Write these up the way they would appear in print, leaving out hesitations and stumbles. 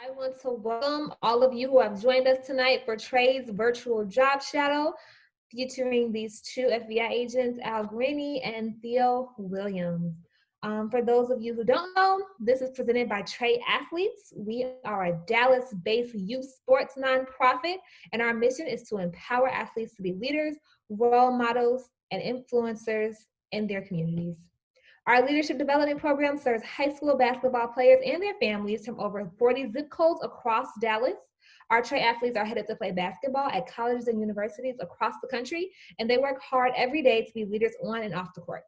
I want to welcome all of you who have joined us tonight for Trey's virtual job shadow, featuring these two FBI agents, Guarnieri and Theo Williams. For those of you who don't know, this is presented by Trey Athletes. We are a Dallas-based youth sports nonprofit, and our mission is to empower athletes to be leaders, role models, and influencers in their communities. Our leadership development program serves high school basketball players and their families from over 40 zip codes across Dallas. Our Trey athletes are headed to play basketball at colleges and universities across the country, and they work hard every day to be leaders on and off the court.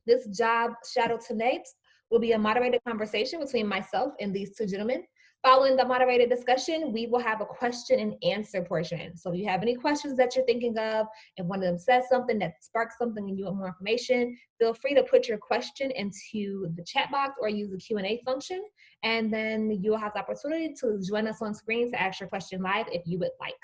This job shadow tonight will be a moderated conversation between myself and these two gentlemen. Following the moderated discussion, we will have a question and answer portion. So if you have any questions that you're thinking of, and one of them says something that sparks something and you want more information, feel free to put your question into the chat box or use the Q&A function. And then you will have the opportunity to join us on screen to ask your question live if you would like.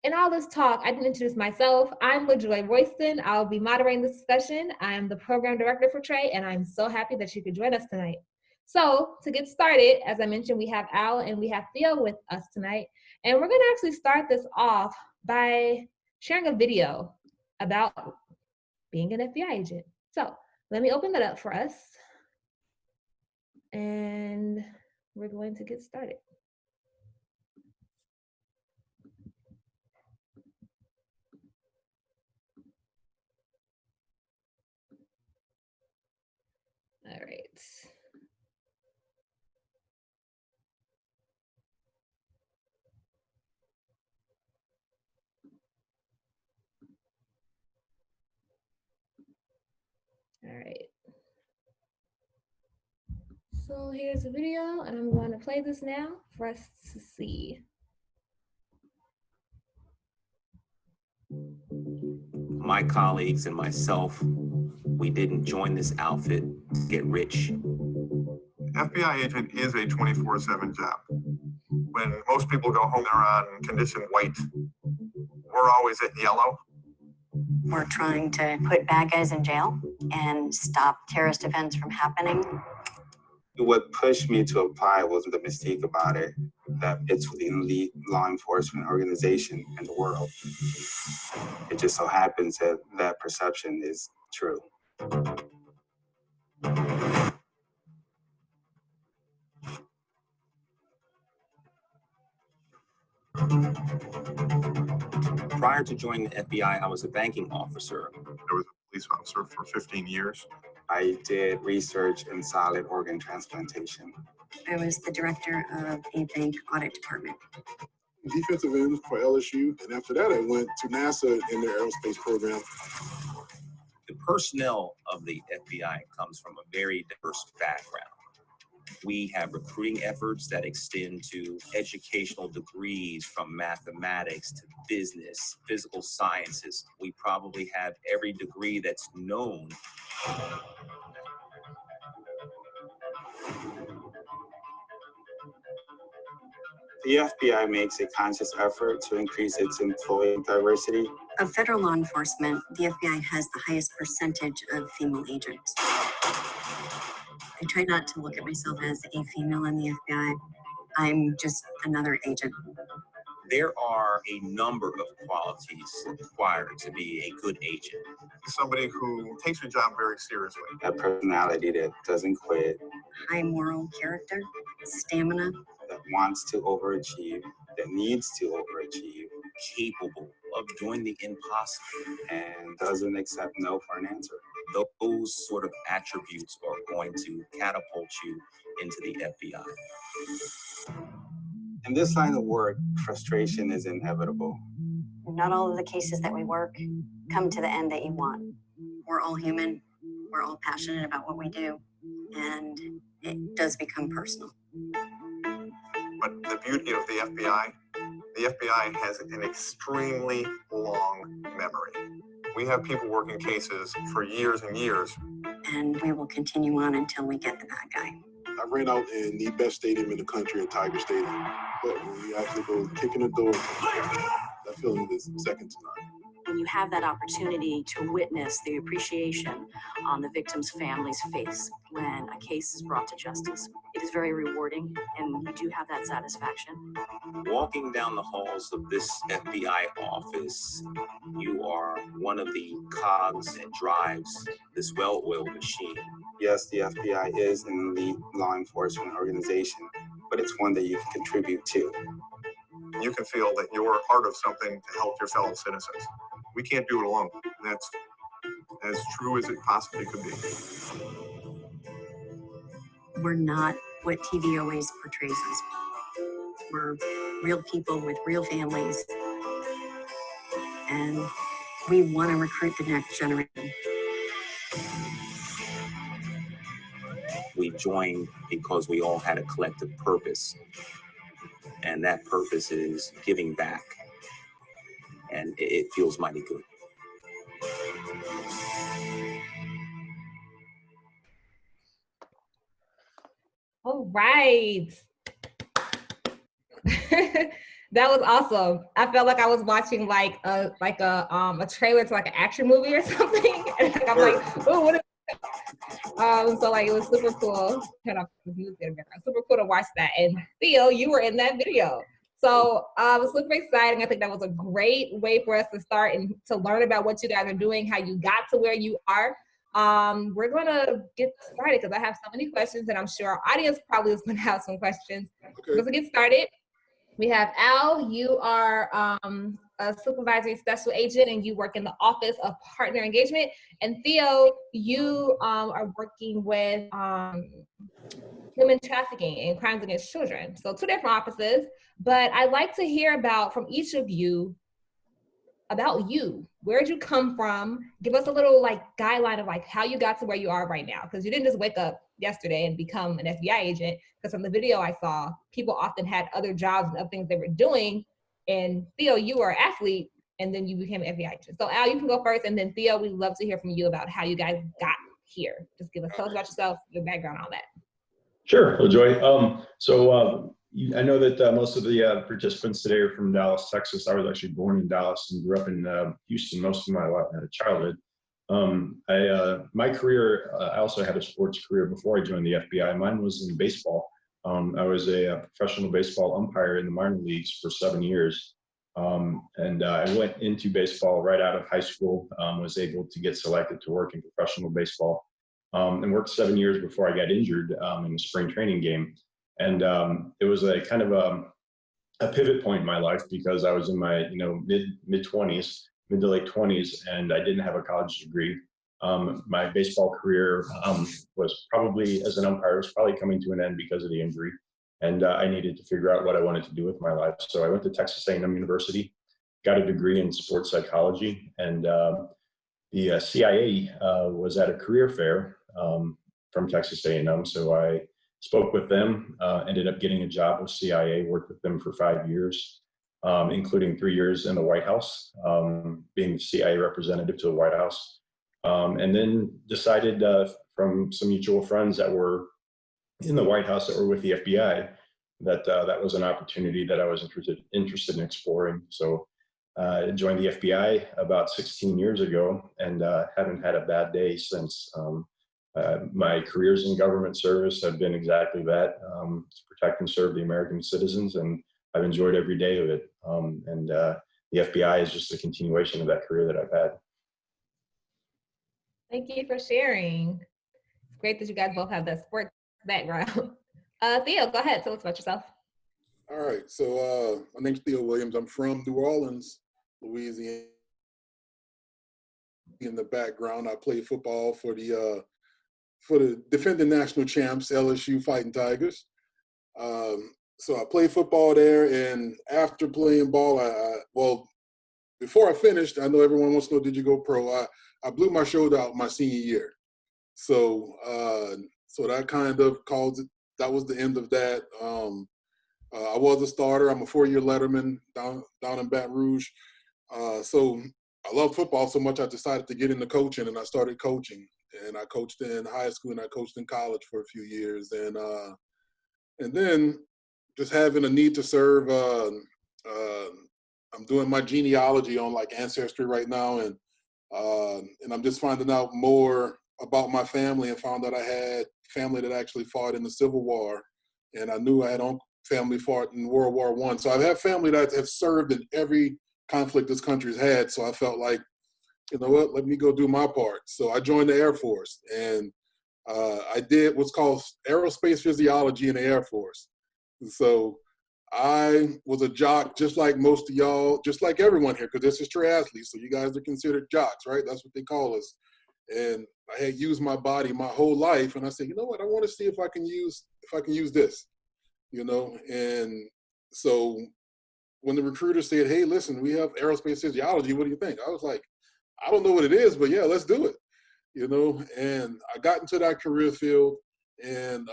In all this talk, I didn't introduce myself. I'm LaJoy Royston. I'll be moderating this discussion. I'm the program director for Trey, and I'm so happy that you could join us tonight. So to get started, as I mentioned, we have Al and we have Theo with us tonight. And we're gonna actually start this off by sharing a video about being an FBI agent. So let me open that up for us. And we're going to get started. All right. All right. So here's the video, and I'm going to play this now for us to see. My colleagues and myself, we didn't join this outfit to get rich. FBI agent is a 24/7 job. When most people go home, they're on condition white. We're always at yellow. We're trying to put bad guys in jail and stop terrorist events from happening. What pushed me to apply was the mystique about it, that it's the elite law enforcement organization in the world. It just so happens that that perception is true. Prior to joining the FBI, I was a banking officer. I was a police officer for 15 years. I did research in solid organ transplantation. I was the director of a bank audit department. Defensive end for LSU, and after that I went to NASA in their aerospace program. The personnel of the FBI comes from a very diverse background. We have recruiting efforts that extend to educational degrees from mathematics to business, physical sciences. We probably have every degree that's known. The FBI makes a conscious effort to increase its employee diversity. Of federal law enforcement, the FBI has the highest percentage of female agents. I try not to look at myself as a female in the FBI. I'm just another agent. There are a number of qualities required to be a good agent. Somebody who takes your job very seriously. That personality that doesn't quit, High moral character, stamina. that wants to overachieve, that needs to overachieve, Capable of doing the impossible. and doesn't accept no for an answer. Those sort of attributes are going to catapult you into the FBI. In this line of work, frustration is inevitable. Not all of the cases that we work come to the end that you want. We're all human. We're all passionate about what we do. And it does become personal. But the beauty of the FBI has an extremely long memory. We have people working cases for years and years. And we will continue on until we get the bad guy. I ran out in the best stadium in the country, at Tiger Stadium. But when we actually go kicking the door, that feeling is second to none. when you have that opportunity to witness the appreciation on the victim's family's face when a case is brought to justice, it is very rewarding, and you do have that satisfaction. Walking down the halls of this FBI office, you are one of the cogs that drives this well-oiled machine. Yes, the FBI is an elite law enforcement organization, but it's one that you can contribute to. You can feel that you're part of something to help your fellow citizens. We can't do it alone. That's as true as it possibly could be. We're not what TV always portrays us. We're real people with real families, and we want to recruit the next generation. We joined because we all had a collective purpose, and that purpose is giving back, and it feels mighty good. All right. That was awesome. I felt like I was watching like a trailer to like an action movie or something. And I'm like, oh, what is so like it was super cool. Turn off the music in the background. Super cool to watch that. And Theo, you were in that video. So it was super exciting. I think that was a great way for us to start and to learn about what you guys are doing, how you got to where you are. We're gonna get started because I have so many questions, and I'm sure our audience probably is gonna have some questions. Okay. Let's get started. We have Al, you are a supervisory special agent and you work in the Office of Partner Engagement. And Theo, you are working with human trafficking and crimes against children. So two different offices, but I'd like to hear from each of you about you. Where'd you come from? Give us a little like guideline of like how you got to where you are right now, because you didn't just wake up yesterday and become an FBI agent. Because from the video I saw, people often had other jobs and other things they were doing. And Theo, you were an athlete, and then you became an FBI agent. So Al, you can go first, and then Theo, we'd love to hear from you about how you guys got here. Just tell us about yourself, your background, all that. Sure, well, Joy. I know that most of the participants today are from Dallas, Texas. I was actually born in Dallas and grew up in Houston most of my childhood. My career, I also had a sports career before I joined the FBI. Mine was in baseball. I was a professional baseball umpire in the minor leagues for 7 years. And I went into baseball right out of high school, was able to get selected to work in professional baseball, and worked 7 years before I got injured in the spring training game. And it was a kind of a pivot point in my life because I was in my mid 20s, mid to late 20s, and I didn't have a college degree. My baseball career was probably, as an umpire, was probably coming to an end because of the injury, and I needed to figure out what I wanted to do with my life. So I went to Texas A&M University, got a degree in sports psychology, and the CIA was at a career fair from Texas A&M, so I spoke with them, ended up getting a job with CIA, worked with them for 5 years, including 3 years in the White House, being the CIA representative to the White House. And then decided from some mutual friends that were in the White House that were with the FBI that that was an opportunity that I was interested in exploring. So I joined the FBI about 16 years ago and haven't had a bad day since. My careers in government service have been exactly that, to protect and serve the American citizens, and I've enjoyed every day of it. The FBI is just a continuation of that career that I've had. Thank you for sharing. It's great that you guys both have that sports background. Theo, go ahead. Tell us about yourself. All right. So my name's Theo Williams. I'm from New Orleans, Louisiana. In the background, I play football for the defending national champs, LSU Fighting Tigers. So I played football there, and after playing ball, before I finished, I know everyone wants to know, did you go pro? I blew my shoulder out my senior year. So that kind of caused it. That was the end of that. I was a starter. I'm a 4-year letterman down in Baton Rouge. So I love football so much, I decided to get into coaching, and I started coaching. And I coached in high school and I coached in college for a few years. And then just having a need to serve, I'm doing my genealogy on like Ancestry right now, and I'm just finding out more about my family, and found out I had family that actually fought in the Civil War, and I knew I had family fought in World War I. So I've had family that have served in every conflict this country's had. So I felt like, you know what, let me go do my part. So I joined the Air Force, and I did what's called aerospace physiology in the Air Force. So I was a jock, just like most of y'all, just like everyone here, because this is triathletes, so you guys are considered jocks, right? That's what they call us. And I had used my body my whole life, and I said, you know what, I want to see if I can use this, you know. And so when the recruiter said, hey, listen, we have aerospace physiology, what do you think? I was like, I don't know what it is, but yeah, let's do it, you know. And I got into that career field, and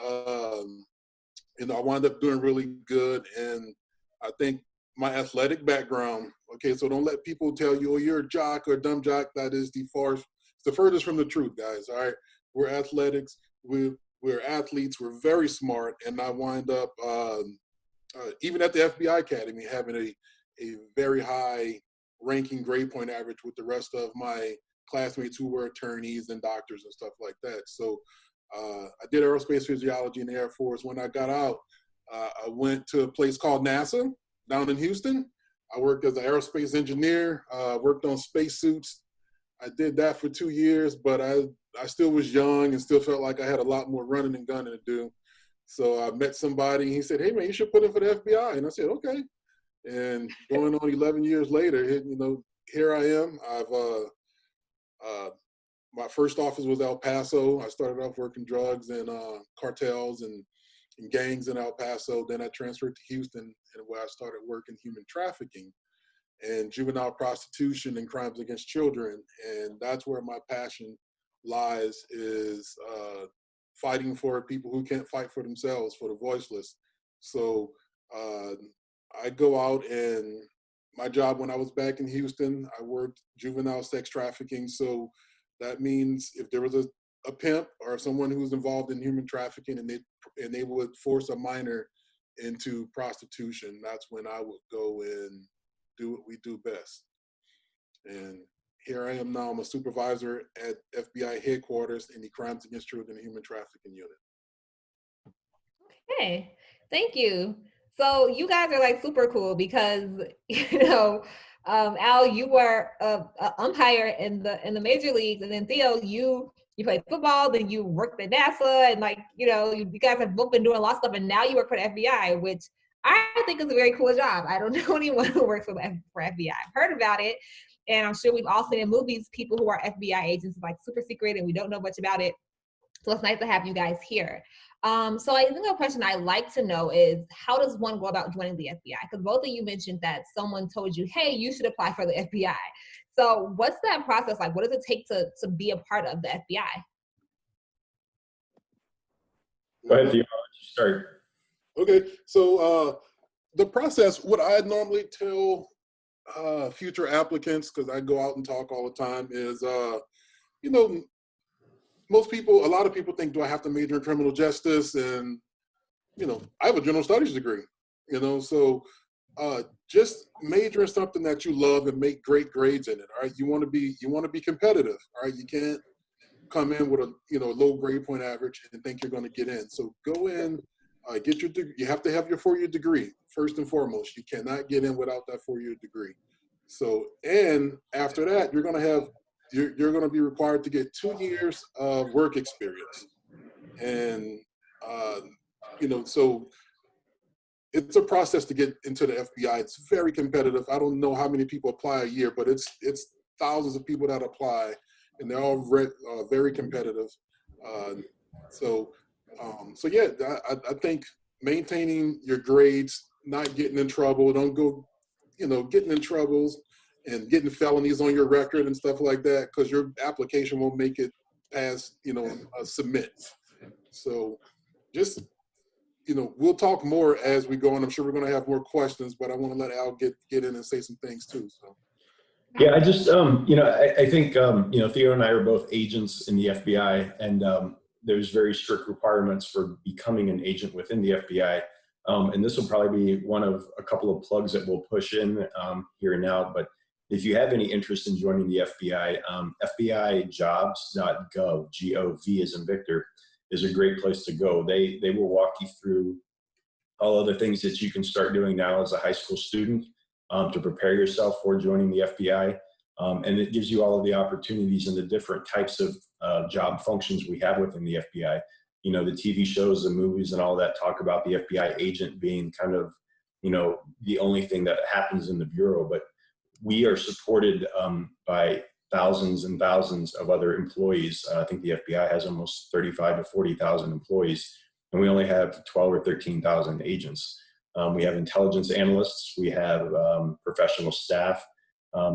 you know, I wound up doing really good. And I think my athletic background, okay, so don't let people tell you, oh, you're a jock or a dumb jock. That is it's the furthest from the truth, guys, all right? We're athletics, we're athletes, we're very smart, and I wind up, even at the FBI Academy, having a very high ranking grade point average with the rest of my classmates who were attorneys and doctors and stuff like that. So I did aerospace physiology in the Air Force. When I got out, I went to a place called NASA down in Houston. I worked as an aerospace engineer, worked on spacesuits. I did that for 2 years, but I still was young and still felt like I had a lot more running and gunning to do. So I met somebody, he said, hey man, you should put in for the FBI. And I said, okay. And going on 11 years later, you know, here I am. My first office was El Paso. I started off working drugs and cartels and gangs in El Paso. Then I transferred to Houston, and where I started working human trafficking and juvenile prostitution and crimes against children. And that's where my passion lies, is fighting for people who can't fight for themselves, for the voiceless. So I go out, and my job when I was back in Houston, I worked juvenile sex trafficking. So that means if there was a pimp or someone who was involved in human trafficking, and they would force a minor into prostitution, that's when I would go and do what we do best. And here I am now. I'm a supervisor at FBI headquarters in the Crimes Against Children and Human Trafficking Unit. Okay, thank you. So you guys are like super cool because, you know, Al, you were a umpire in the major leagues, and then Theo, you played football, then you worked at NASA, and like, you know, you guys have both been doing a lot of stuff, and now you work for the FBI, which I think is a very cool job. I don't know anyone who works for FBI. I've heard about it, and I'm sure we've all seen in movies people who are FBI agents, like super secret, and we don't know much about it. So it's nice to have you guys here. So I think a question I like to know is, how does one go about joining the FBI? Because both of you mentioned that someone told you, hey, you should apply for the FBI. So what's that process like? What does it take to be a part of the FBI? Go ahead, Theo. Start. Okay, so the process, what I normally tell future applicants, because I go out and talk all the time, is, you know, a lot of people think, do I have to major in criminal justice? And, you know, I have a general studies degree, you know, so just major in something that you love and make great grades in it. All right, you want to be competitive. All right, you can't come in with a low grade point average and think you're going to get in. So go in, get your degree. You have to have your 4-year degree first and foremost. You cannot get in without that 4-year degree. So, and after that, you're going to be required to get 2 years of work experience. And, so it's a process to get into the FBI. It's very competitive. I don't know how many people apply a year, but it's thousands of people that apply, and they're all very competitive. So yeah, I think maintaining your grades, not getting in trouble, don't go, getting in troubles and getting felonies on your record and stuff like that, because your application won't make it past, submit. So just, we'll talk more as we go, and I'm sure we're going to have more questions, but I want to let Al get in and say some things too. So. Yeah, I just, I think, Theo and I are both agents in the FBI, and there's very strict requirements for becoming an agent within the FBI. And this will probably be one of a couple of plugs that we'll push in here and now. But if you have any interest in joining the FBI, FBIjobs.gov, G-O-V as in Victor, is a great place to go. They will walk you through all other things that you can start doing now as a high school student to prepare yourself for joining the FBI. And it gives you all of the opportunities and the different types of job functions we have within the FBI. You know, the TV shows, the movies and all that talk about the FBI agent being kind of, you know, the only thing that happens in the Bureau, but we are supported by thousands and thousands of other employees. I think the FBI has almost 35 to 40,000 employees, and we only have 12 or 13,000 agents. We have intelligence analysts, we have professional staff.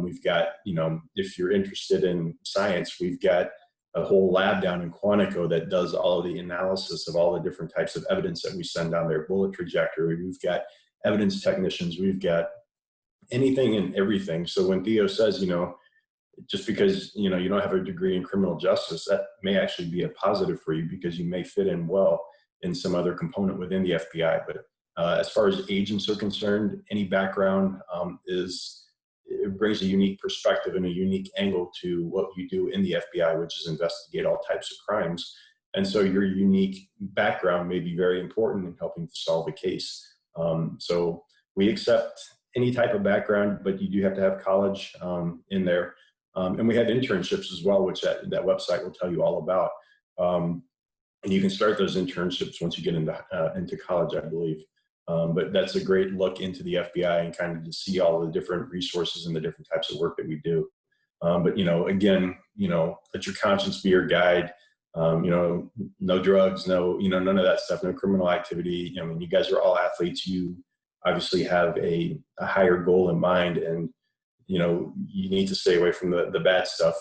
We've got, you know, if you're interested in science, we've got a whole lab down in Quantico that does all of the analysis of all the different types of evidence that we send down there, bullet trajectory. We've got evidence technicians, we've got anything and everything. So when Theo says, you know, just because, you know, you don't have a degree in criminal justice, that may actually be a positive for you because you may fit in well in some other component within the FBI. But as far as agents are concerned, any background it brings a unique perspective and a unique angle to what you do in the FBI, which is investigate all types of crimes. And so your unique background may be very important in helping to solve a case. So we accept any type of background, but you do have to have college in there. And we have internships as well, which that website will tell you all about. And you can start those internships once you get into college, I believe. But that's a great look into the FBI and kind of to see all the different resources and the different types of work that we do. But, you know, again, you know, let your conscience be your guide. You know, no drugs, no, you know, none of that stuff, no criminal activity. I mean, you guys are all athletes. You obviously have a higher goal in mind, and, you know, you need to stay away from the bad stuff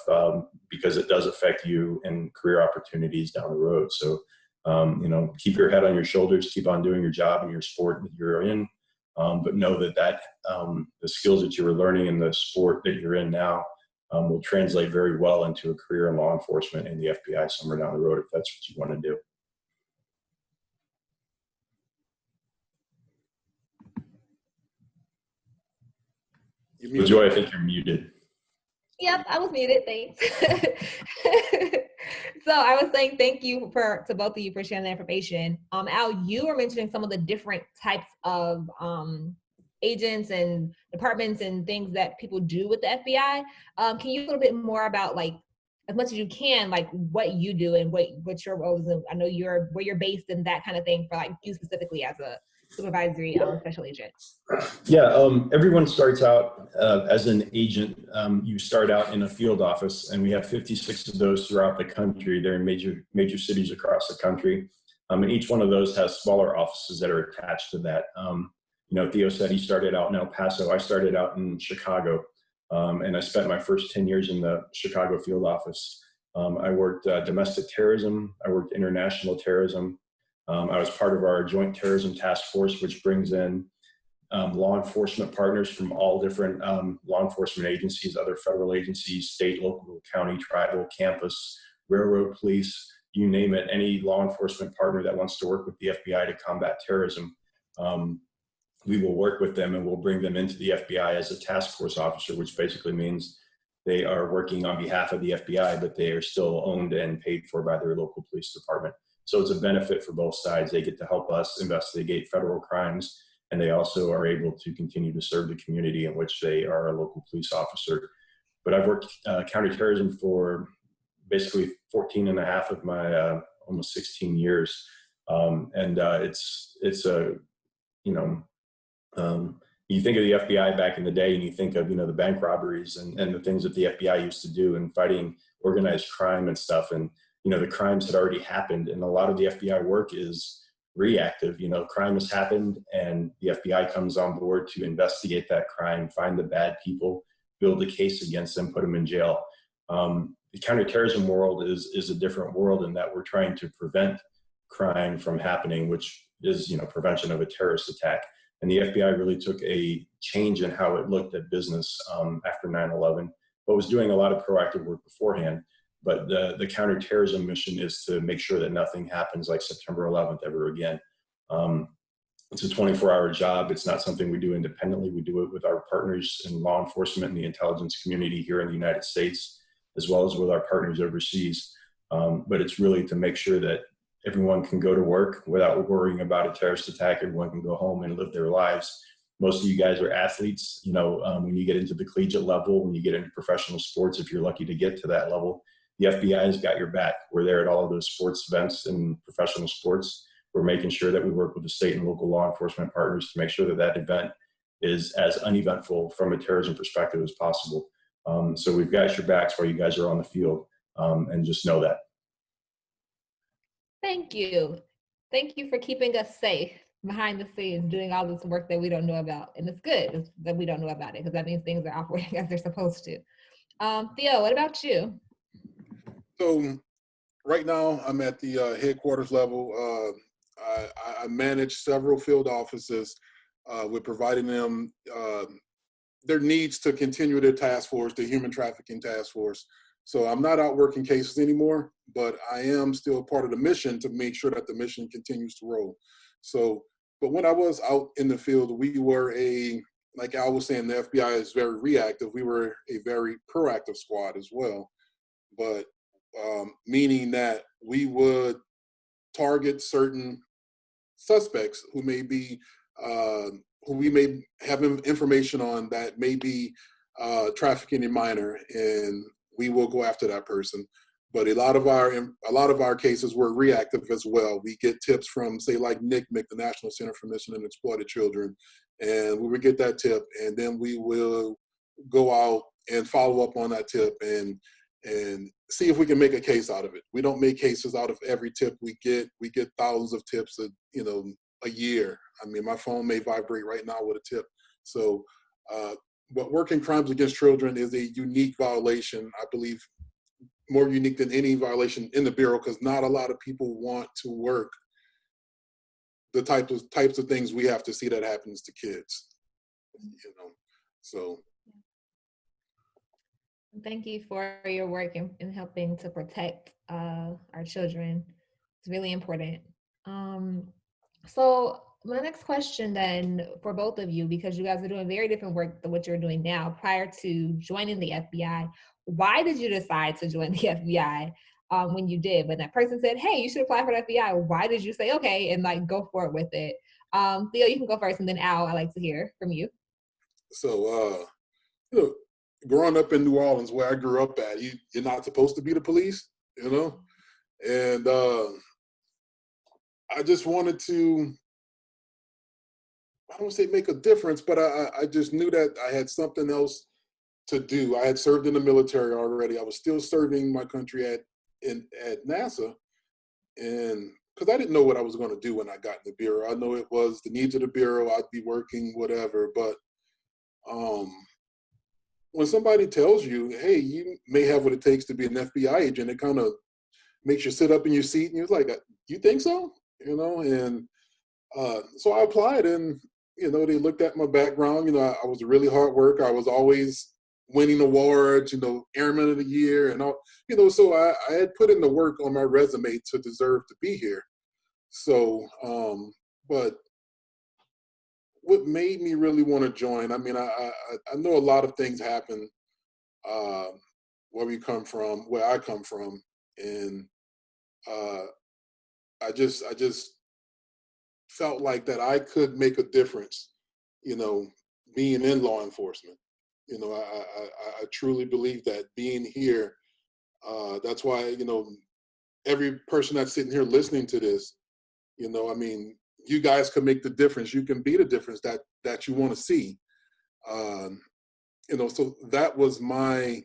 because it does affect you and career opportunities down the road. So, you know, keep your head on your shoulders, keep on doing your job and your sport that you're in, but know that the skills that you were learning in the sport that you're in now will translate very well into a career in law enforcement and the FBI somewhere down the road if that's what you want to do. Joy, I think you're muted. Yep, I was muted, thanks. So I was saying thank you to both of you for sharing the information. Al, you were mentioning some of the different types of agents and departments and things that people do with the FBI. Can you a little bit more about, like, as much as you can, like what you do and what your roles, and I know where you're based and that kind of thing for like you specifically as a supervisory special agent? Yeah, everyone starts out as an agent. You start out in a field office, and we have 56 of those throughout the country. They're in major cities across the country, and each one of those has smaller offices that are attached to that. You know, Theo said he started out in El Paso. I started out in Chicago, and I spent my first 10 years in the Chicago field office. I worked domestic terrorism. I worked international terrorism. I was part of our Joint Terrorism Task Force, which brings in law enforcement partners from all different law enforcement agencies, other federal agencies, state, local, county, tribal, campus, railroad police, you name it, any law enforcement partner that wants to work with the FBI to combat terrorism. We will work with them and we'll bring them into the FBI as a task force officer, which basically means they are working on behalf of the FBI, but they are still owned and paid for by their local police department. So it's a benefit for both sides. They get to help us investigate federal crimes, and they also are able to continue to serve the community in which they are a local police officer. But I've worked counterterrorism for basically 14 and a half of my almost 16 years. It's a, you know, you think of the FBI back in the day and you think of, you know, the bank robberies and the things that the FBI used to do and fighting organized crime and stuff. And, you know, the crimes had already happened, and a lot of the FBI work is reactive. You know, crime has happened and the FBI comes on board to investigate that crime, find the bad people, build a case against them, put them in jail. The counterterrorism world is a different world in that we're trying to prevent crime from happening, which is, you know, prevention of a terrorist attack. And the FBI really took a change in how it looked at business after 9/11, but was doing a lot of proactive work beforehand. But the counterterrorism mission is to make sure that nothing happens like September 11th ever again. It's a 24-hour job. It's not something we do independently. We do it with our partners in law enforcement and the intelligence community here in the United States, as well as with our partners overseas. But it's really to make sure that everyone can go to work without worrying about a terrorist attack. Everyone can go home and live their lives. Most of you guys are athletes. You know, when you get into the collegiate level, when you get into professional sports, if you're lucky to get to that level, the FBI has got your back. We're there at all of those sports events and professional sports. We're making sure that we work with the state and local law enforcement partners to make sure that that event is as uneventful from a terrorism perspective as possible. So we've got your backs while you guys are on the field, and just know that. Thank you. Thank you for keeping us safe behind the scenes, doing all this work that we don't know about. And it's good that we don't know about it, because that means things are operating as they're supposed to. Theo, what about you? So right now I'm at the headquarters level. I manage several field offices with providing them their needs to continue their task force, the human trafficking task force. So I'm not out working cases anymore, but I am still part of the mission to make sure that the mission continues to roll. So, but when I was out in the field, we were like I was saying, the FBI is very reactive. We were a very proactive squad as well, but meaning that we would target certain suspects who may be, who we may have information on that may be trafficking a minor, and we will go after that person. But a lot of our cases were reactive as well. We get tips from, say, like NCMEC, the National Center for Missing and Exploited Children, and we would get that tip, and then we will go out and follow up on that tip and see if we can make a case out of it. We don't make cases out of every tip we get. We get thousands of tips a year. I mean, my phone may vibrate right now with a tip. So, but working crimes against children is a unique violation, I believe, more unique than any violation in the Bureau, because not a lot of people want to work the types of things we have to see that happens to kids, so. Thank you for your work in helping to protect our children. It's really important. So my next question then for both of you, because you guys are doing very different work than what you're doing now. Prior to joining the FBI, why did you decide to join the FBI when you did? When that person said, hey, you should apply for the FBI, why did you say, okay, and like go forward with it? Theo, you can go first, and then Al, I'd like to hear from you. So, growing up in New Orleans, where I grew up at, you're not supposed to be the police, and I just wanted to, I don't say make a difference, but I just knew that I had something else to do. I had served in the military already. I was still serving my country at NASA, and because I didn't know what I was going to do when I got in the Bureau. I know it was the needs of the Bureau. I'd be working, whatever, but when somebody tells you, hey, you may have what it takes to be an FBI agent, it kind of makes you sit up in your seat, and you're like, you think so? And so I applied, and, they looked at my background. I was a really hard worker. I was always winning awards, Airman of the Year and all, so I had put in the work on my resume to deserve to be here. So, but what made me really want to join, I mean, I know a lot of things happen where I come from, and I just felt like that I could make a difference, being in law enforcement. I truly believe that being here, that's why, every person that's sitting here listening to this, I mean, you guys can make the difference. You can be the difference that you want to see. So that was my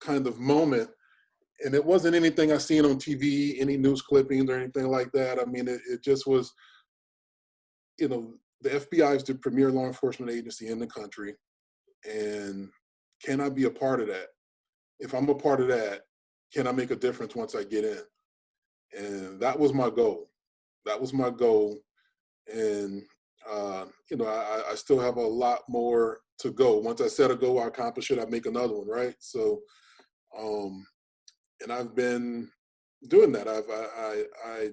kind of moment. And it wasn't anything I seen on TV, any news clippings or anything like that. I mean, it just was, the FBI is the premier law enforcement agency in the country. And can I be a part of that? If I'm a part of that, can I make a difference once I get in? And that was my goal. And, I still have a lot more to go. Once I set a goal, I accomplish it, I make another one, right? So, and I've been doing that. I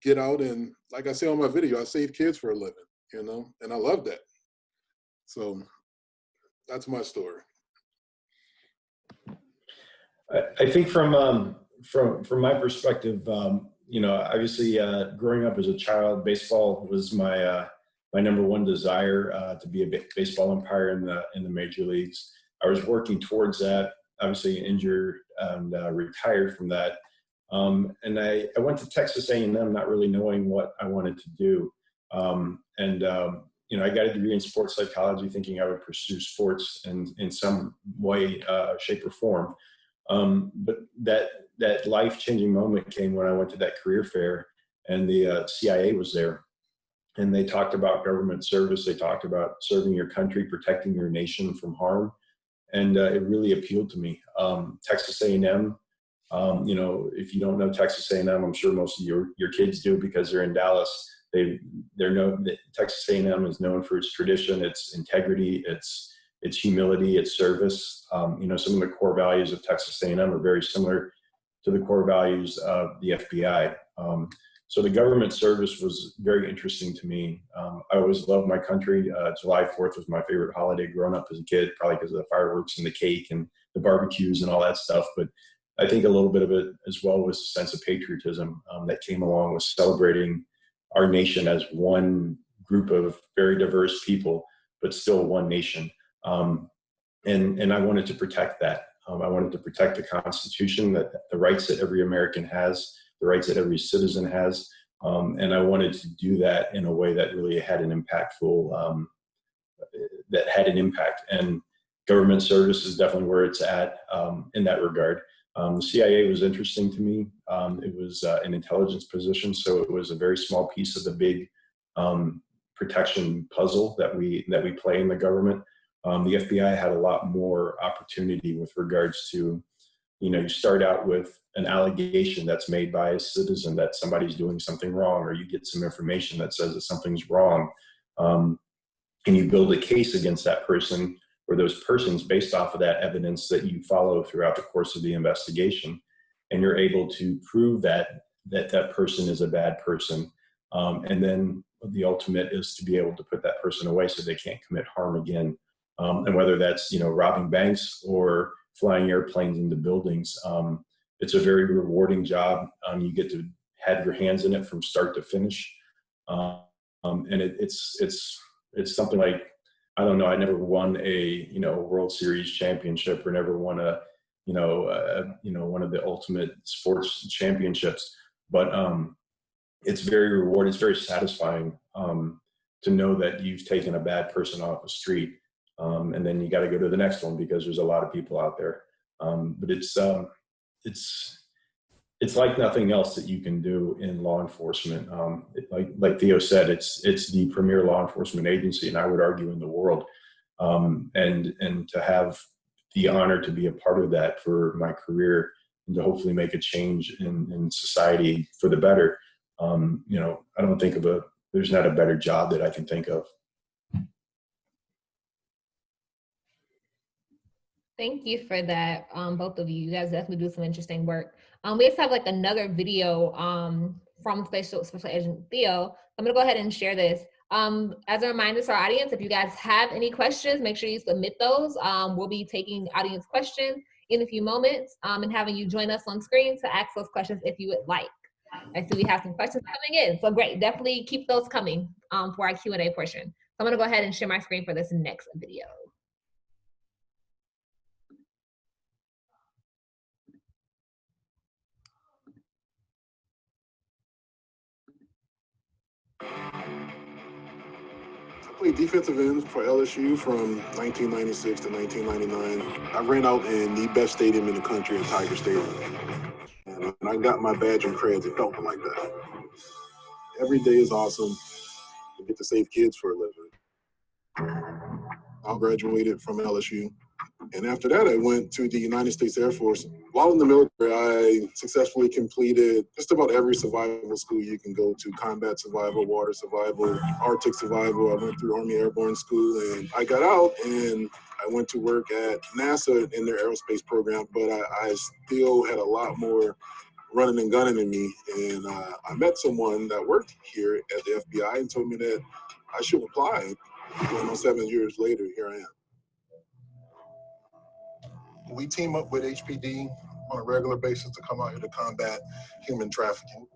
get out and, like I say on my video, I save kids for a living, you know, and I love that. So that's my story. I think from my perspective, you know, obviously growing up as a child, baseball was my my number one desire, to be a baseball umpire in the major leagues. I was working towards that. Obviously injured and retired from that. And I went to Texas A&M not really knowing what I wanted to do. You know, I got a degree in sports psychology thinking I would pursue sports in some way, shape or form. But that life-changing moment came when I went to that career fair and the CIA was there. And they talked about government service. They talked about serving your country, protecting your nation from harm. And it really appealed to me. Texas A&M, you know, if you don't know Texas A&M, I'm sure most of your kids do because they're in Dallas. They're known, Texas A&M is known for its tradition, its integrity, its humility, its service. You know, some of the core values of Texas A&M are very similar to the core values of the FBI. So the government service was very interesting to me. I always loved my country. July 4th was my favorite holiday growing up as a kid, probably because of the fireworks and the cake and the barbecues and all that stuff. But I think a little bit of it as well was a sense of patriotism that came along with celebrating our nation as one group of very diverse people, but still one nation. And I wanted to protect that. I wanted to protect the Constitution, that the rights that every American has, the rights that every citizen has. And I wanted to do that in a way that really had an impactful, that had an impact. And government service is definitely where it's at in that regard. The CIA was interesting to me. It was an intelligence position, so it was a very small piece of the big protection puzzle that we play in the government. The FBI had a lot more opportunity with regards to, you know, you start out with an allegation that's made by a citizen that somebody's doing something wrong, or you get some information that says that something's wrong, and you build a case against that person or those persons based off of that evidence that you follow throughout the course of the investigation, and you're able to prove that person is a bad person, and then the ultimate is to be able to put that person away so they can't commit harm again. And whether that's, you know, robbing banks or flying airplanes into buildings, it's a very rewarding job. You get to have your hands in it from start to finish, and it's something like, I don't know, I never won a, you know, World Series championship or never won a, you know, one of the ultimate sports championships, but it's very rewarding. It's very satisfying to know that you've taken a bad person off the street. And then you got to go to the next one because there's a lot of people out there. But it's like nothing else that you can do in law enforcement. Like Theo said, it's the premier law enforcement agency, and I would argue in the world. And to have the honor to be a part of that for my career and to hopefully make a change in society for the better. You know, I don't think there's not a better job that I can think of. Thank you for that, both of you. You guys definitely do some interesting work. We just have like another video from Special Agent Theo. I'm gonna go ahead and share this. As a reminder to our audience, if you guys have any questions, make sure you submit those. We'll be taking audience questions in a few moments and having you join us on screen to ask those questions if you would like. I see we have some questions coming in, so great. Definitely keep those coming for our Q&A portion. So I'm gonna go ahead and share my screen for this next video. I played defensive end for LSU from 1996 to 1999. I ran out in the best stadium in the country at Tiger Stadium. And when I got my badge and creds, it felt like that. Every day is awesome. You get to save kids for a living. I graduated from LSU. And after that, I went to the United States Air Force. While in the military, I successfully completed just about every survival school you can go to: combat survival, water survival, Arctic survival. I went through Army Airborne School, and I got out and I went to work at NASA in their aerospace program, but I still had a lot more running and gunning in me. And I met someone that worked here at the FBI and told me that I should apply. 7 years later, here I am. We team up with HPD on a regular basis to come out here to combat human trafficking.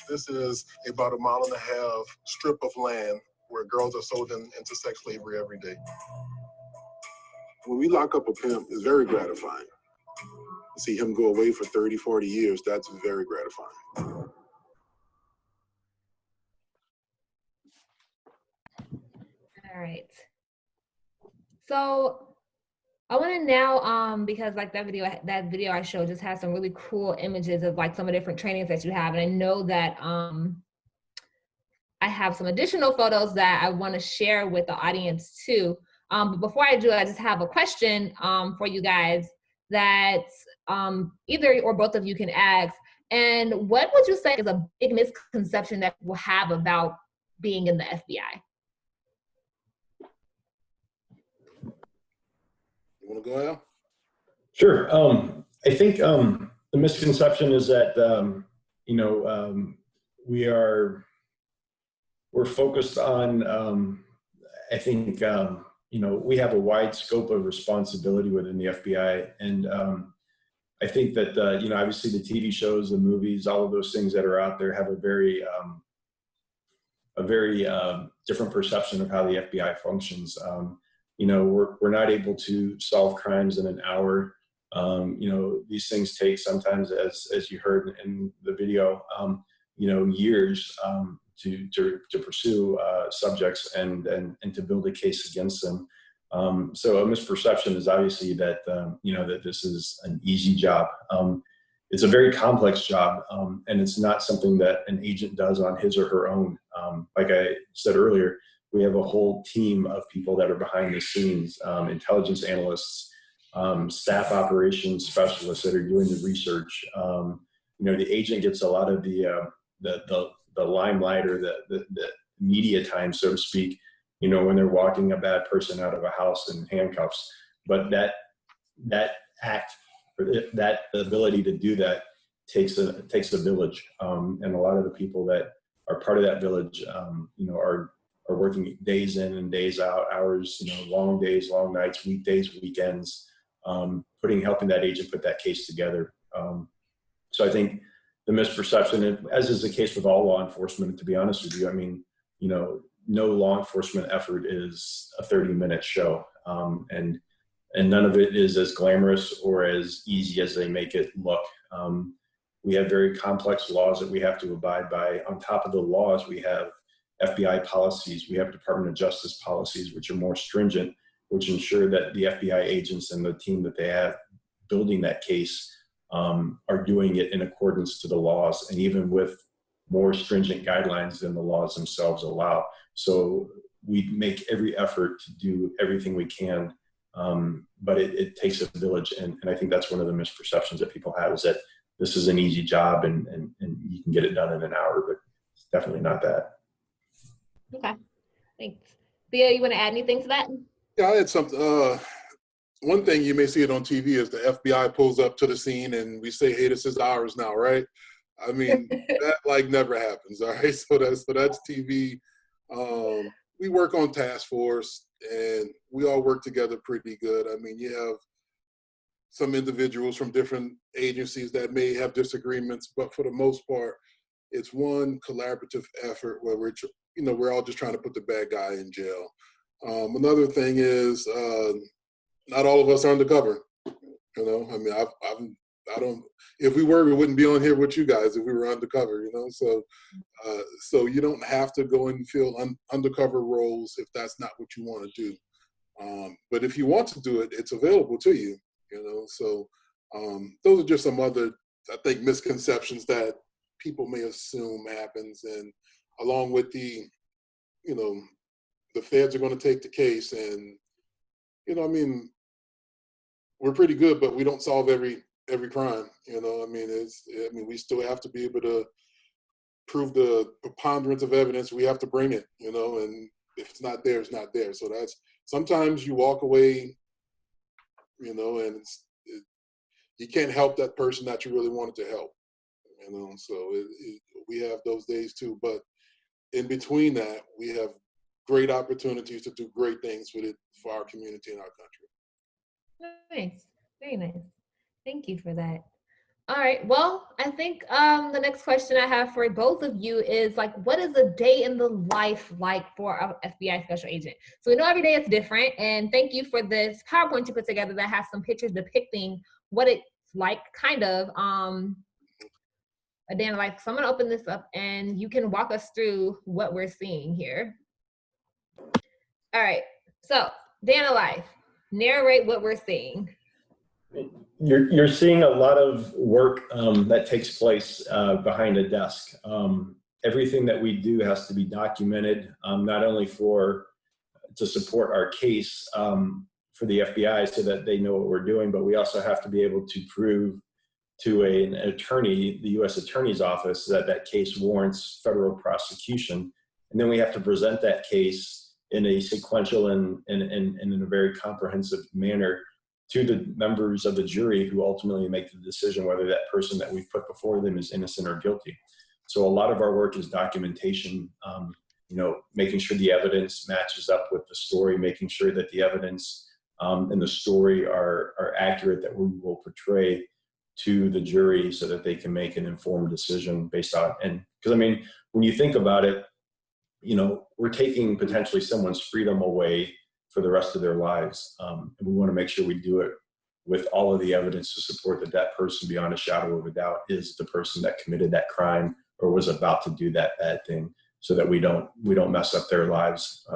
This is about a 1.5 mile strip of land where girls are sold into sex slavery every day. When we lock up a pimp, it's very gratifying. To see him go away for 30, 40 years, that's very gratifying. All right. So I want to now, because like that video I showed just has some really cool images of like some of the different trainings that you have. And I know that I have some additional photos that I want to share with the audience too. But before I do, I just have a question for you guys that either or both of you can ask. And what would you say is a big misconception that people have about being in the FBI? You want to go, Al? Sure. I think the misconception is that we're focused on. I think we have a wide scope of responsibility within the FBI, and I think that obviously the TV shows, the movies, all of those things that are out there have a very different perception of how the FBI functions. We're not able to solve crimes in an hour. These things take sometimes, as you heard in the video, years to pursue subjects and to build a case against them. So a misperception is obviously that that this is an easy job. It's a very complex job, and it's not something that an agent does on his or her own. Like I said earlier, we have a whole team of people that are behind the scenes, intelligence analysts, staff operations specialists that are doing the research. The agent gets a lot of the limelight or the media time, so to speak, when they're walking a bad person out of a house in handcuffs. But that act, or that ability to do that takes a village. And a lot of the people that are part of that village, are working days in and days out, hours, long days, long nights, weekdays, weekends, helping that agent put that case together. So I think the misperception, as is the case with all law enforcement, to be honest with you, no law enforcement effort is a 30-minute show. And none of it is as glamorous or as easy as they make it look. We have very complex laws that we have to abide by. On top of the laws, we have FBI policies. We have Department of Justice policies, which are more stringent, which ensure that the FBI agents and the team that they have building that case are doing it in accordance to the laws, and even with more stringent guidelines than the laws themselves allow. So we make every effort to do everything we can, but it takes a village. And I think that's one of the misperceptions that people have, is that this is an easy job and you can get it done in an hour, but it's definitely not that. Okay, thanks. Theo, you want to add anything to that? Yeah, I had something. One thing, you may see it on TV, is the FBI pulls up to the scene and we say, "Hey, this is ours now," right? I mean, that never happens. All right, so that's TV. We work on task force, and we all work together pretty good. I mean, you have some individuals from different agencies that may have disagreements, but for the most part, it's one collaborative effort where we're all just trying to put the bad guy in jail. Another thing is, not all of us are undercover. I mean, I don't. If we were, we wouldn't be on here with you guys if we were undercover. So you don't have to go and fill undercover roles if that's not what you want to do. But if you want to do it, it's available to you. So those are just some other, I think, misconceptions that people may assume happens, and along with the feds are going to take the case, and I mean, we're pretty good, but we don't solve every crime. We still have to be able to prove the preponderance of evidence. We have to bring it, and if it's not there, it's not there. So that's, sometimes you walk away, and you can't help that person that you really wanted to help. So we have those days too. But in between that, we have great opportunities to do great things for our community and our country. Nice, very nice. Thank you for that. All right, well, I think the next question I have for both of you is like, what is a day in the life like for an FBI special agent? So we know every day it's different, and thank you for this PowerPoint you put together that has some pictures depicting what it's like, kind of, a day in the life. So I'm gonna open this up and you can walk us through what we're seeing here. All right, so day in the life, narrate what we're seeing. You're seeing a lot of work that takes place behind a desk. Everything that we do has to be documented, not only to support our case for the FBI so that they know what we're doing, but we also have to be able to prove to an attorney, the U.S. Attorney's Office, that case warrants federal prosecution. And then we have to present that case in a sequential and in a very comprehensive manner to the members of the jury who ultimately make the decision whether that person that we've put before them is innocent or guilty. So a lot of our work is documentation, making sure the evidence matches up with the story, making sure that the evidence and the story are accurate, that we will portray to the jury so that they can make an informed decision based on, and because I mean, when you think about it, we're taking potentially someone's freedom away for the rest of their lives. And we want to make sure we do it with all of the evidence to support that person, beyond a shadow of a doubt, is the person that committed that crime or was about to do that bad thing, so that we don't mess up their lives,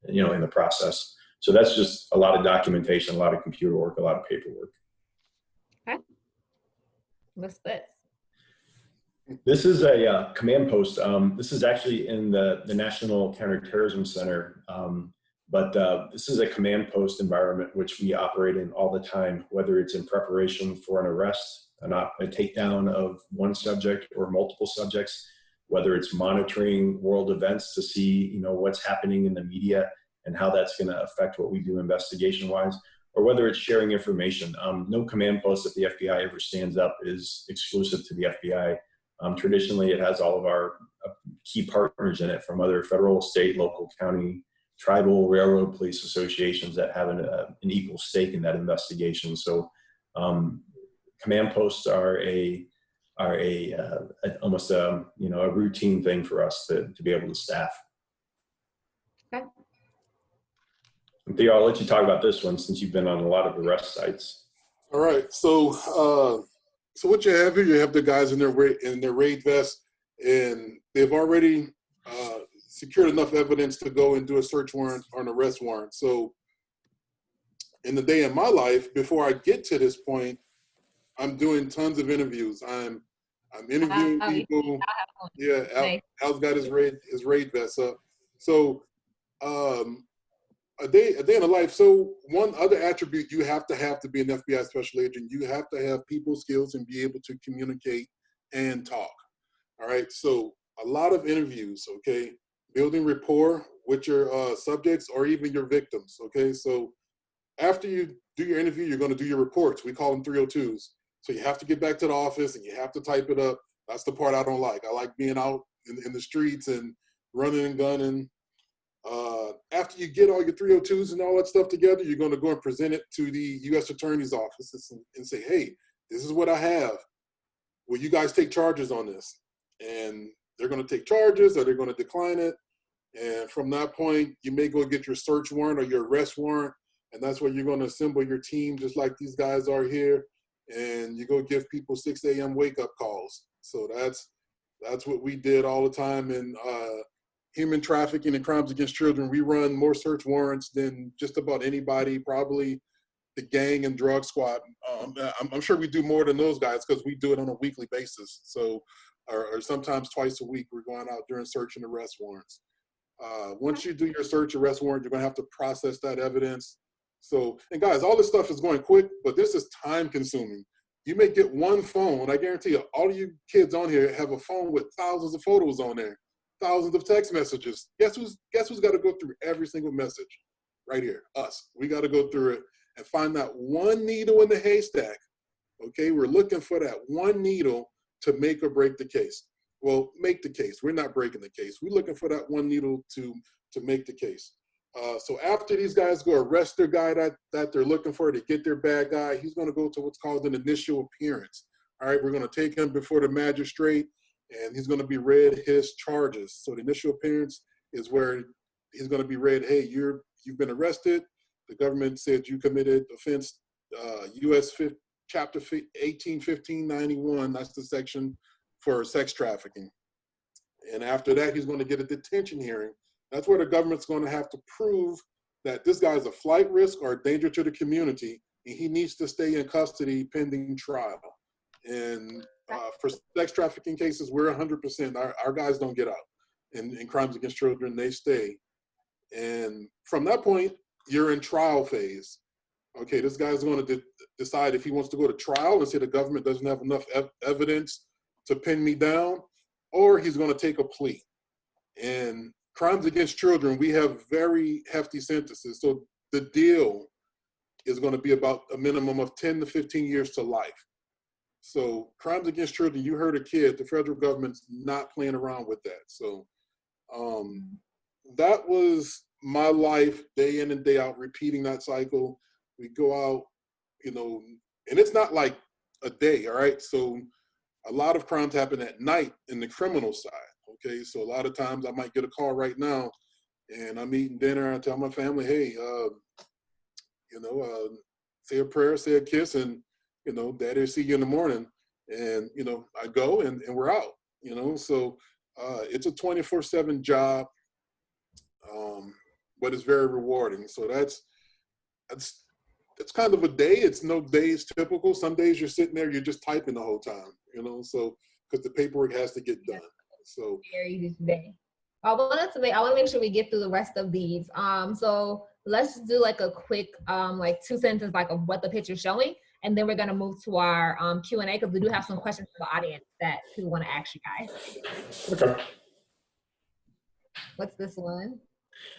in the process. So that's just a lot of documentation, a lot of computer work, a lot of paperwork. Okay. What's this? This is a command post. This is actually in the National Counterterrorism Center. But this is a command post environment which we operate in all the time, whether it's in preparation for an arrest, a takedown of one subject or multiple subjects, whether it's monitoring world events to see, what's happening in the media and how that's going to affect what we do investigation-wise, or whether it's sharing information. No command post that the FBI ever stands up is exclusive to the FBI. Traditionally, it has all of our key partners in it from other federal, state, local, county, tribal, railroad police associations that have an equal stake in that investigation. So command posts are almost a routine thing for us to be able to staff. Okay. And Theo, I'll let you talk about this one since you've been on a lot of arrest sites. All right, so what you have here, you have the guys in their raid vests, and they've already secured enough evidence to go and do a search warrant or an arrest warrant. So in the day in my life, before I get to this point, I'm doing tons of interviews. I'm interviewing people. Yeah, Al's got his raid vest up. So a day in the life. So one other attribute you have to be an FBI special agent, you have to have people skills and be able to communicate and talk. All right, so a lot of interviews, okay? Building rapport with your subjects or even your victims, okay? So after you do your interview, you're gonna do your reports. We call them 302s. So you have to get back to the office and you have to type it up. That's the part I don't like. I like being out in the streets and running and gunning. After you get all your 302s and all that stuff together, you're gonna go and present it to the U.S. Attorney's Office and say, hey, this is what I have. Will you guys take charges on this? And they're going to take charges or they're going to decline it. And from that point, you may go get your search warrant or your arrest warrant. And that's where you're going to assemble your team, just like these guys are here. And you go give people 6 a.m. wake-up calls. So that's what we did all the time. In human trafficking and crimes against children, we run more search warrants than just about anybody, probably the gang and drug squad. I'm sure we do more than those guys because we do it on a weekly basis. So, or sometimes twice a week, we're going out doing search and arrest warrants. Once you do your search arrest warrant, you're gonna have to process that evidence. So, and guys, all this stuff is going quick, but this is time consuming. You may get one phone. I guarantee you, all of you kids on here have a phone with thousands of photos on there, thousands of text messages. Guess who's got to go through every single message? Right here, us. We got to go through it and find that one needle in the haystack. Okay, we're looking for that one needle to make or break the case. Well, make the case. We're not breaking the case. We're looking for that one needle to make the case. So after these guys go arrest their guy that they're looking for to get their bad guy, he's going to go to what's called an initial appearance. All right, we're going to take him before the magistrate, and he's going to be read his charges. So the initial appearance is where he's going to be read, hey, you've been arrested. The government said you committed offense, U.S. Chapter 1815-91, that's the section for sex trafficking. And after that, he's going to get a detention hearing. That's where the government's going to have to prove that this guy's a flight risk or a danger to the community, and he needs to stay in custody pending trial. And for sex trafficking cases, we're 100%. Our guys don't get out. In crimes against children, they stay. And from that point, you're in trial phase. Okay, this guy's going to decide if he wants to go to trial and say the government doesn't have enough evidence to pin me down, or he's going to take a plea. And crimes against children, we have very hefty sentences. So the deal is going to be about a minimum of 10 to 15 years to life. So crimes against children, you heard a kid, the federal government's not playing around with that. So that was my life, day in and day out, repeating that cycle. We go out, and it's not like a day, all right? So a lot of crimes happen at night in the criminal side, okay? So a lot of times I might get a call right now, and I'm eating dinner, I tell my family, hey, say a prayer, say a kiss, and, daddy will see you in the morning. And, I go and we're out, So it's a 24/7 job, but it's very rewarding. So that's kind of a day. It's no days typical. Some days you're sitting there, you're just typing the whole time, so because the paperwork has to get done. So very day. I want to make sure we get through the rest of these. So let's just do like a quick 2 sentences of what the picture's showing, and then we're gonna move to our Q&A because we do have some questions from the audience that people want to ask you guys. Okay. What's this one?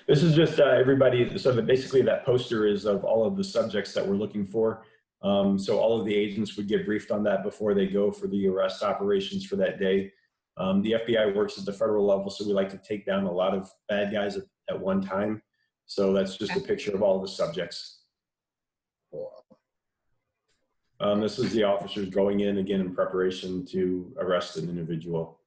This is just everybody, so that basically that poster is of all of the subjects that we're looking for. So all of the agents would get briefed on that before they go for the arrest operations for that day. The FBI works at the federal level, so we like to take down a lot of bad guys at one time. So that's just a picture of all the subjects. Cool. This is the officers going in again in preparation to arrest an individual.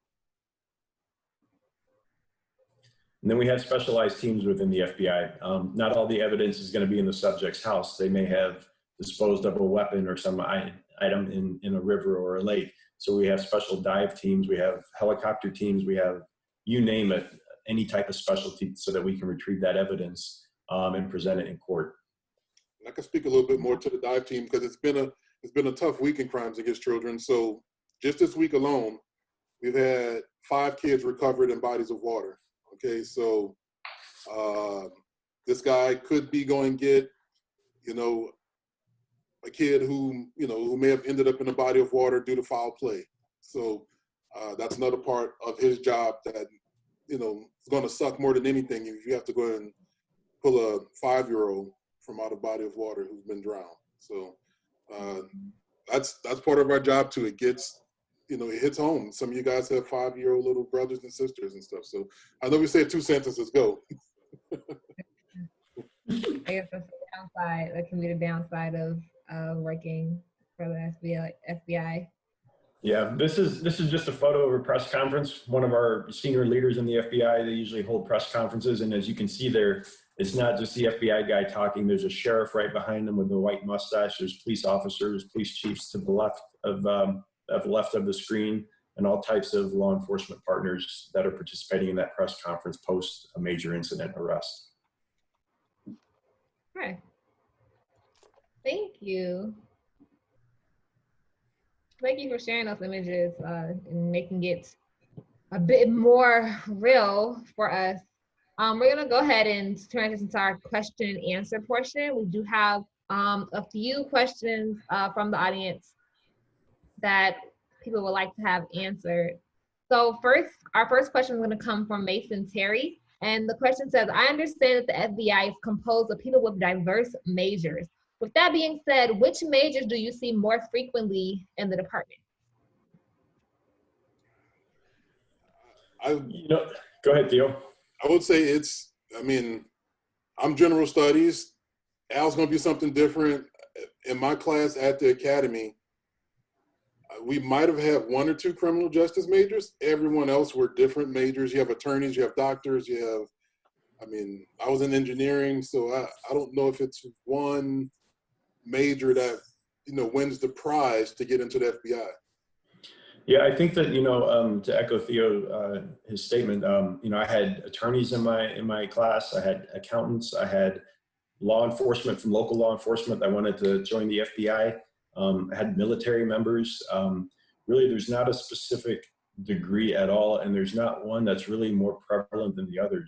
And then we have specialized teams within the FBI. Not all the evidence is going to be in the subject's house. They may have disposed of a weapon or some item in a river or a lake. So we have special dive teams, we have helicopter teams, we have, you name it, any type of specialty so that we can retrieve that evidence and present it in court. I can speak a little bit more to the dive team because it's been a tough week in crimes against children. So just this week alone, we've had 5 kids recovered in bodies of water. Okay, so this guy could be going to get, a kid who may have ended up in a body of water due to foul play. So that's another part of his job that, is going to suck more than anything if you have to go and pull a 5-year-old from out of body of water who's been drowned. So that's part of our job too. It gets, it hits home. Some of you guys have 5-year-old little brothers and sisters and stuff. So I know we said 2 sentences, go. I guess that's the downside. That can be the downside of working for the FBI. Yeah, this is just a photo of a press conference. One of our senior leaders in the FBI, they usually hold press conferences. And as you can see there, it's not just the FBI guy talking. There's a sheriff right behind him with the white mustache. There's police officers, police chiefs to the left of the screen, and all types of law enforcement partners that are participating in that press conference post a major incident arrest. Okay. Thank you. Thank you for sharing those images and making it a bit more real for us. We're gonna go ahead and transition to our question and answer portion. We do have a few questions from the audience that people would like to have answered. So our first question is gonna come from Mason Terry. And the question says, I understand that the FBI is composed of people with diverse majors. With that being said, which majors do you see more frequently in the department? Go ahead, Theo. I would say I'm general studies. Al's going to be something different. In my class at the academy, we might have had 1 or 2 criminal justice majors. Everyone else were different majors. You have attorneys, you have doctors, I was in engineering, so I don't know if it's one major that, wins the prize to get into the FBI. Yeah, I think that, to echo Theo, his statement, I had attorneys in my class, I had accountants, I had law enforcement from local law enforcement that wanted to join the FBI. I had military members. Really, there's not a specific degree at all, and there's not one that's really more prevalent than the other.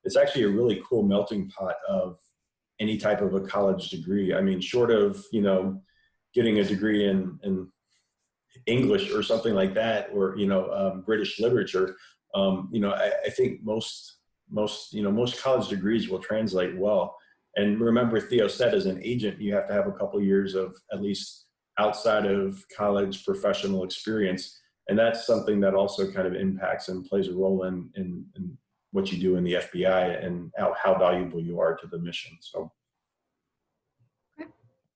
It's actually a really cool melting pot of any type of a college degree. I mean, short of, getting a degree in English or something like that, or, British literature, I think most college degrees will translate well. And remember, Theo said, as an agent, you have to have a couple years of at least outside of college professional experience. And that's something that also kind of impacts and plays a role in what you do in the FBI and how valuable you are to the mission. So. Okay.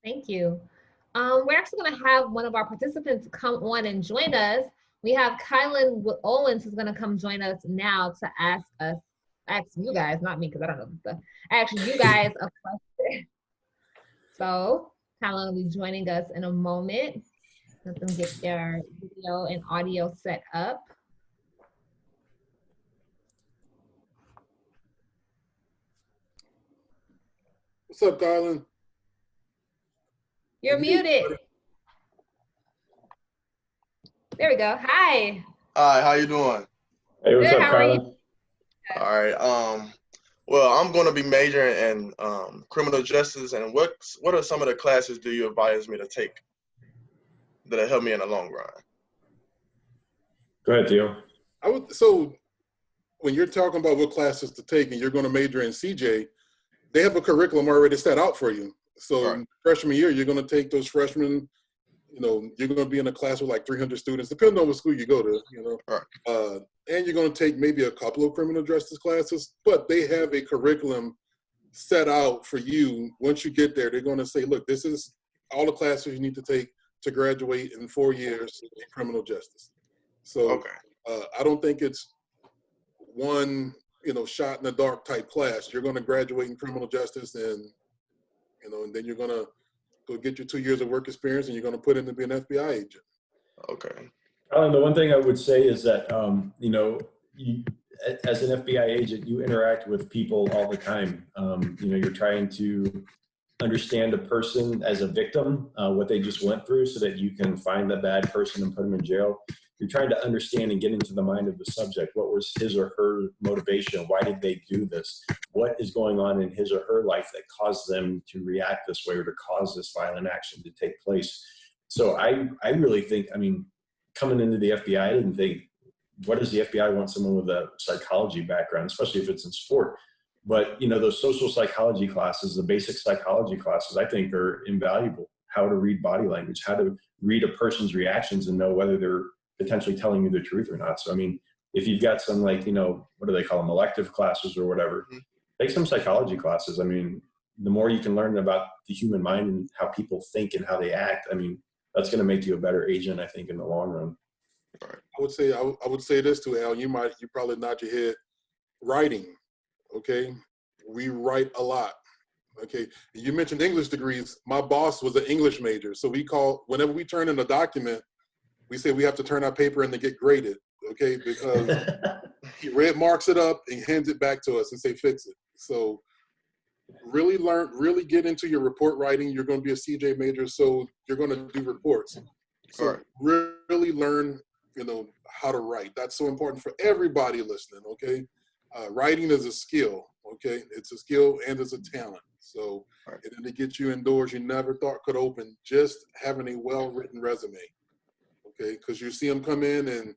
Thank you. We're actually going to have one of our participants come on and join us. We have Kylan Owens who's going to come join us now to ask you guys, not me because I don't know the stuff, ask you guys a question. So Kylan will be joining us in a moment. Let them get their video and audio set up. What's up, Kylan? You're muted. There we go. Hi. Hi, how you doing? Hey, what's Good, up, how are Kylan? All right. Well, I'm going to be majoring in criminal justice, and what are some of the classes do you advise me to take that'll help me in the long run? Go ahead, Theo. So when you're talking about what classes to take and you're going to major in CJ, they have a curriculum already set out for you. So Right. Freshman year, you're going to take those freshmen, you're going to be in a class with like 300 students, depending on what school you go to, Right. And you're going to take maybe a couple of criminal justice classes, but they have a curriculum set out for you. Once you get there, they're going to say, look, this is all the classes you need to take to graduate in 4 years in criminal justice. So Okay. I don't think it's one, shot in the dark type class. You're going to graduate in criminal justice and then you're going to go get your 2 years of work experience and you're going to put in to be an FBI agent. Okay. Alan, the one thing I would say is that, you, as an FBI agent, you interact with people all the time. You're trying to understand a person as a victim, what they just went through so that you can find the bad person and put them in jail. You're trying to understand and get into the mind of the subject. What was his or her motivation? Why did they do this? What is going on in his or her life that caused them to react this way or to cause this violent action to take place? So I really think, coming into the FBI, I didn't think, what does the FBI want someone with a psychology background, especially if it's in sport? But, those social psychology classes, the basic psychology classes, I think are invaluable. How to read body language, how to read a person's reactions and know whether they're potentially telling you the truth or not. So, if you've got some what do they call them, elective classes or whatever, take some psychology classes. The more you can learn about the human mind and how people think and how they act, that's going to make you a better agent, I think, in the long run. I would say this to Al, you probably nod your head. Writing, okay? We write a lot, okay? You mentioned English degrees. My boss was an English major, so whenever we turn in a document, we say we have to turn our paper in to get graded, okay? Because he red marks it up and hands it back to us and say, fix it. So really get into your report writing. You're going to be a CJ major, so you're going to do reports. So really learn, how to write. That's so important for everybody listening, okay? Writing is a skill, okay? It's a skill and it's a talent. So and to get you indoors you never thought could open, just having a well-written resume, okay? Because you see them come in and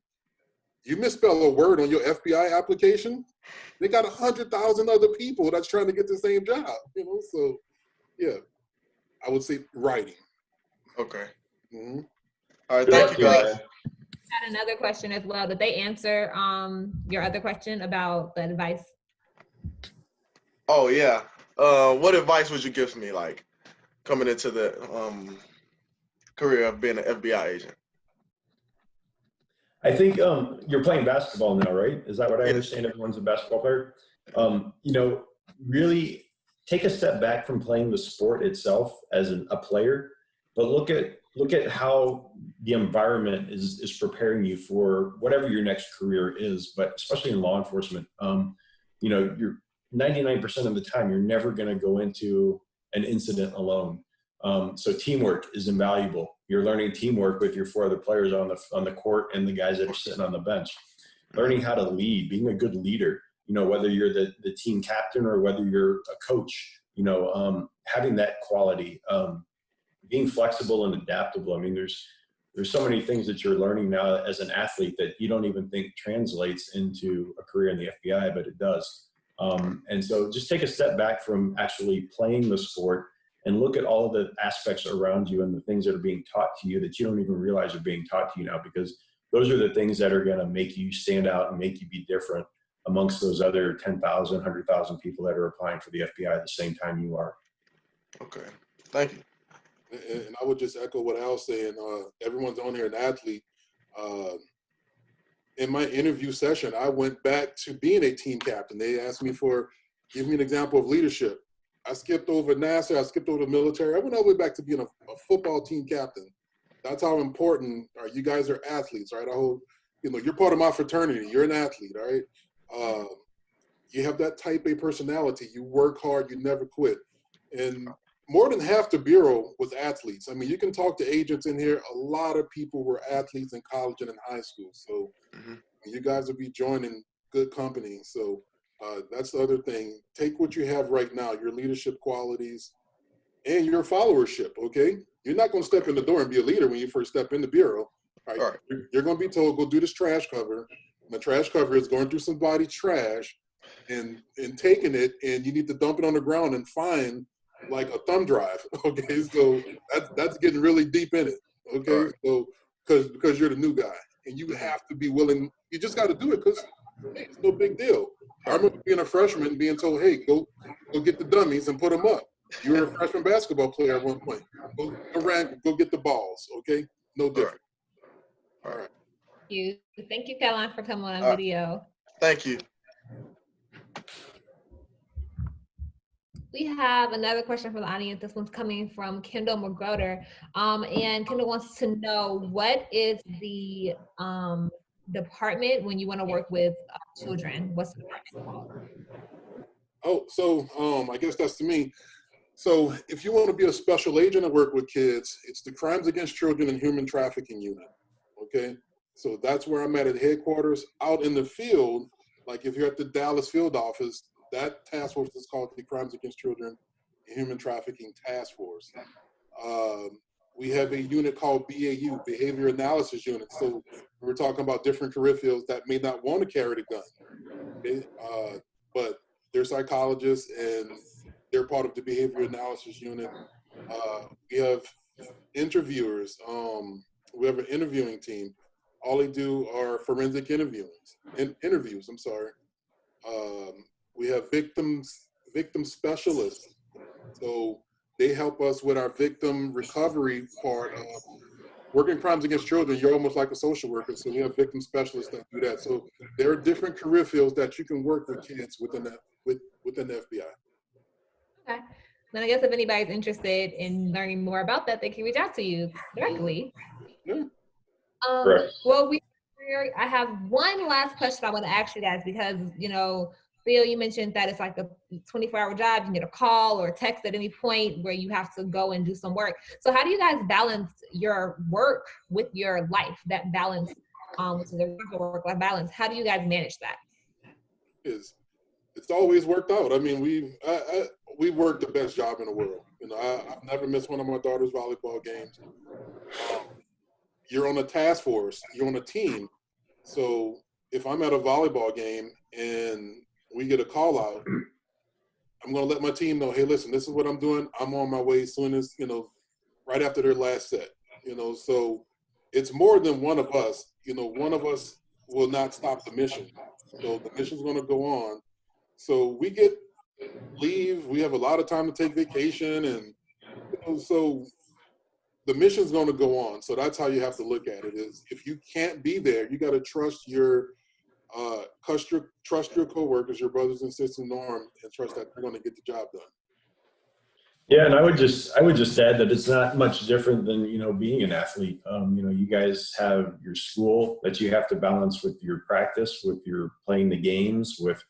you misspell a word on your FBI application, they got 100,000 other people that's trying to get the same job, So, yeah, I would say writing. Okay. Mm-hmm. All right. Thank you, guys. had another question as well. Did they answer your other question about the advice? Oh yeah. What advice would you give me, like coming into the career of being an FBI agent? I think you're playing basketball now, right? Is that what I Yes. understand? Everyone's a basketball player. You know, really take a step back from playing the sport itself as a player, but look at how the environment is preparing you for whatever your next career is. But especially in law enforcement, you know, you're 99% of the time you're never going to go into an incident alone. So teamwork is invaluable. You're learning teamwork with your 4 other players on the court and the guys that are sitting on the bench. Learning how to lead, being a good leader. You know, whether you're the team captain or whether you're a coach. You know, having that quality, being flexible and adaptable. I mean, there's so many things that you're learning now as an athlete that you don't even think translates into a career in the FBI, but it does. And so just take a step back from actually playing the sport and look at all of the aspects around you and the things that are being taught to you that you don't even realize are being taught to you now, because those are the things that are going to make you stand out and make you be different amongst those other 10,000, 100,000 people that are applying for the FBI at the same time you are. Okay, thank you. And I would just echo what Al's saying. Everyone's on here an athlete. In my interview session, I went back to being a team captain. They asked me give me an example of leadership. I skipped over NASA. I skipped over the military. I went all the way back to being a football team captain. That's how important you guys are athletes, right? You're part of my fraternity. You're an athlete, all right? You have that type A personality. You work hard. You never quit. And more than half the Bureau was athletes. I mean, you can talk to agents in here. A lot of people were athletes in college and in high school. So you guys will be joining good company. So that's the other thing. Take what you have right now, your leadership qualities and your followership, okay? You're not going to step in the door and be a leader when you first step in the Bureau. All right? You're going to be told, go do this trash cover. And the trash cover is going through somebody's trash and taking it, and you need to dump it on the ground and find like a thumb drive, okay? So that's getting really deep in it, okay? So because you're the new guy, and you have to be willing. You just got to do it because hey, it's no big deal. I remember being a freshman being told, hey, go get the dummies and put them up. You were a freshman basketball player at one point. Go get the balls, okay? No different. All right. Thank you, Caroline, for coming on video. Thank you. We have another question from the audience. This one's coming from Kendall McGroder. And Kendall wants to know, what is the department when you want to work with children? What's the department called? Oh, so I guess that's to me. So if you want to be a special agent and work with kids, it's the Crimes Against Children and Human Trafficking Unit, okay? So that's where I'm at headquarters. Out in the field, like if you're at the Dallas field office, that task force is called the Crimes Against Children and Human Trafficking Task Force. We have a unit called BAU, Behavior Analysis Unit. So we're talking about different career fields that may not want to carry the gun, okay? But they're psychologists and they're part of the Behavior Analysis Unit. We have interviewers. We have an interviewing team. All they do are forensic interviews. I'm sorry. We have victim specialists. So they help us with our victim recovery part of working crimes against children. You're almost like a social worker. So we have victim specialists that do that. So there are different career fields that you can work with kids within the FBI. Okay. Then I guess if anybody's interested in learning more about that, they can reach out to you directly. Yeah. Well, I have one last question I want to ask you guys, because, you know, Theo, you mentioned that it's like a 24-hour job. You can get a call or a text at any point where you have to go and do some work. So how do you guys balance your work with your life, that balance, which is a work-life balance? How do you guys manage that? It's always worked out. I mean, we work the best job in the world. You know, I've never missed one of my daughter's volleyball games. You're on a task force. You're on a team. So if I'm at a volleyball game and we get a call out, I'm going to let my team know, hey, listen, this is what I'm doing. I'm on my way as soon as, right after their last set, So it's more than one of us. one of us will not stop the mission. So the mission's going to go on. So we get leave. We have a lot of time to take vacation, and so the mission's going to go on. So that's how you have to look at it. Is if you can't be there, you got to trust your coworkers, your brothers and sisters in the arm, and trust that they're going to get the job done. Yeah, and I would just add that it's not much different than being an athlete. You guys have your school that you have to balance with your practice, with your playing the games, with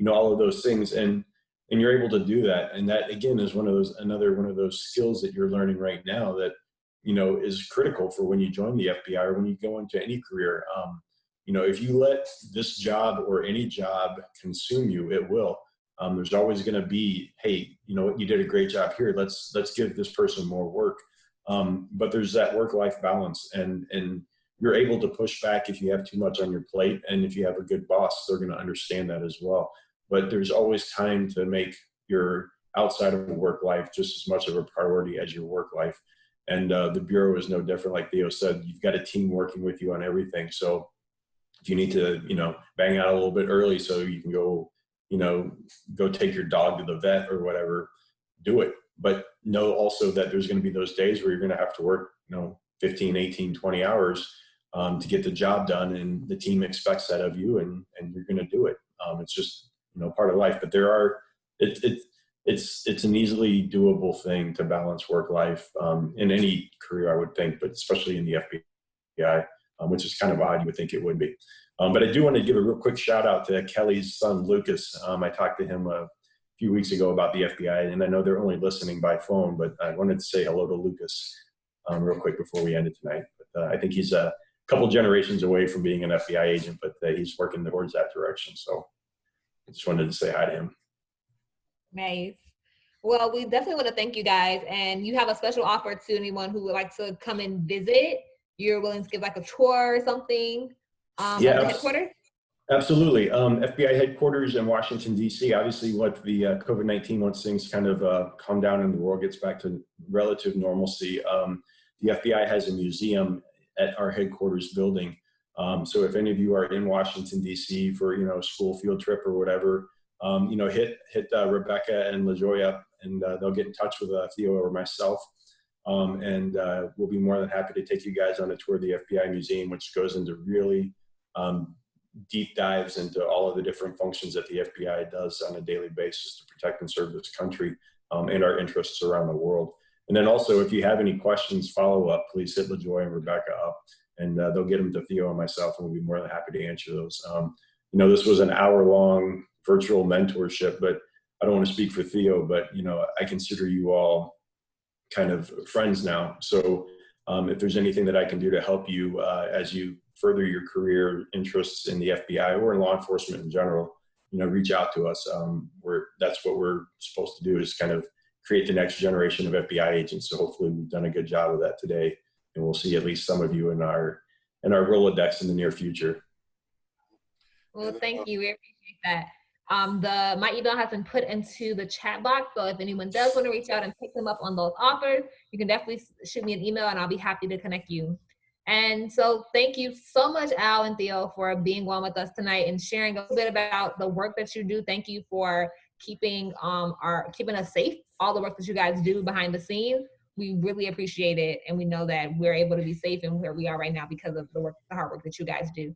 all of those things, and you're able to do that. And that again is another one of those skills that you're learning right now that is critical for when you join the FBI or when you go into any career. If you let this job or any job consume you, it will. There's always going to be, hey, you did a great job here. Let's give this person more work. But there's that work-life balance, and you're able to push back if you have too much on your plate, and if you have a good boss, they're going to understand that as well. But there's always time to make your outside of work life just as much of a priority as your work life. And the Bureau is no different. Like Theo said, you've got a team working with you on everything. So if you need to, bang out a little bit early so you can go take your dog to the vet or whatever, do it. But know also that there's going to be those days where you're going to have to work, 15, 18, 20 hours to get the job done. And the team expects that of you, and you're going to do it. It's just, part of life. But it's an easily doable thing to balance work life in any career, I would think, but especially in the FBI, which is kind of odd. You would think it would be. But I do want to give a real quick shout out to Kelly's son, Lucas. I talked to him a few weeks ago about the FBI, and I know they're only listening by phone, but I wanted to say hello to Lucas real quick before we end it tonight. But I think he's a couple generations away from being an FBI agent, but he's working towards that direction. So I just wanted to say hi to him. Nice. Well, we definitely want to thank you guys, and you have a special offer to anyone who would like to come and visit. You're willing to give like a tour or something of the headquarters? Absolutely. FBI headquarters in Washington, D.C. Obviously, what the COVID-19, once things kind of calm down and the world gets back to relative normalcy, the FBI has a museum at our headquarters building. So if any of you are in Washington, D.C. for, a school field trip or whatever, hit Rebecca and LaJoya, and they'll get in touch with Theo or myself. And we'll be more than happy to take you guys on a tour of the FBI museum, which goes into really deep dives into all of the different functions that the FBI does on a daily basis to protect and serve this country and our interests around the world. And then also, if you have any questions, follow up, please hit LaJoy and Rebecca up, and they'll get them to Theo and myself, and we'll be more than happy to answer those. This was an hour-long virtual mentorship, but I don't want to speak for Theo, but, I consider you all kind of friends now. So if there's anything that I can do to help you as you further your career interests in the FBI or in law enforcement in general, reach out to us. That's what we're supposed to do, is kind of create the next generation of FBI agents. So hopefully we've done a good job of that today, and we'll see at least some of you in our Rolodex in the near future. Well, thank you. We appreciate that. My email has been put into the chat box, so if anyone does want to reach out and pick them up on those offers, you can definitely shoot me an email, and I'll be happy to connect you. And so thank you so much, Al and Theo, for being on with us tonight and sharing a little bit about the work that you do. Thank you for keeping us safe, all the work that you guys do behind the scenes. We really appreciate it, and we know that we're able to be safe in where we are right now because of the hard work that you guys do.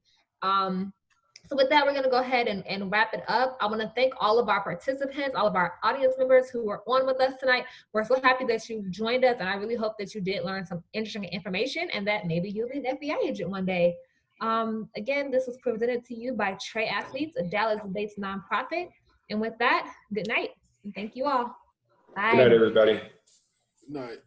So with that, we're going to go ahead and wrap it up. I want to thank all of our participants, all of our audience members who were on with us tonight. We're so happy that you joined us, and I really hope that you did learn some interesting information and that maybe you'll be an FBI agent one day. Again, this was presented to you by Trey Athletes, a Dallas-based nonprofit. And with that, good night, and thank you all. Bye. Good night, everybody. Good night.